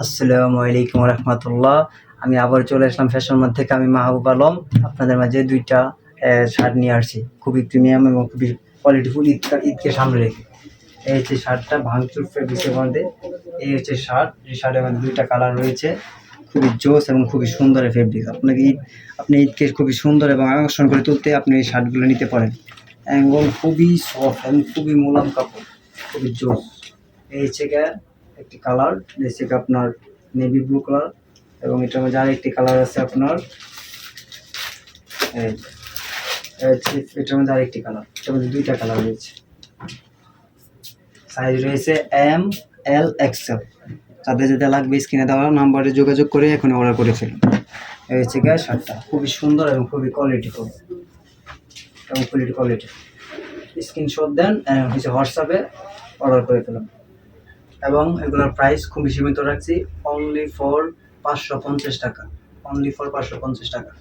আসসালামু আলাইকুম রহমতুল্লাহ। আমি আবার চলে আসলাম ফ্যাশন মার্ট থেকে। আমি মাহবুব আলম আপনাদের মাঝে দুইটা শার্ট নিয়ে আসছি, খুবই প্রিমিয়াম এবং খুবই কোয়ালিটিফুল। ঈদকে সামনে রেখে এই হচ্ছে শার্টটা, ভাঙচুর ফেব্রিক্সের মধ্যে। এই হচ্ছে শার্ট। এই শার্টের মধ্যে দুইটা কালার রয়েছে, খুবই জোস এবং খুবই সুন্দর ফেব্রিক। আপনি ঈদকে খুবই সুন্দর এবং আকর্ষণ করে তুলতে আপনি এই শার্টগুলো নিতে পারেন, এবং খুবই সফট এবং খুবই মোলাম কাপড়, খুবই জোস। এই হচ্ছে একটি কালার, হচ্ছে আপনার নেভি ব্লু কালার, এবং এটার মধ্যে আরেকটি কালার আছে আপনার এটার মধ্যে আরেকটি কালার। এটার মধ্যে দুইটা কালার রয়েছে, সাইজ রয়েছে এম, এল, এক্সেল। যাদের যেটা লাগবে স্ক্রিনে দেওয়া নাম্বারে যোগাযোগ করে এখন অর্ডার করে ফেলুন। এই হচ্ছে শার্টটা, খুবই সুন্দর এবং খুবই কোয়ালিটিফুল এবং কোয়ালিটি। স্ক্রিনশট দেন, হচ্ছে হোয়াটসঅ্যাপে অর্ডার করে ফেলুন। এবং এগুলোর প্রাইস খুবই সীমিত রাখছি, অনলি ফর 550 টাকা, অনলি ফর 550 টাকা।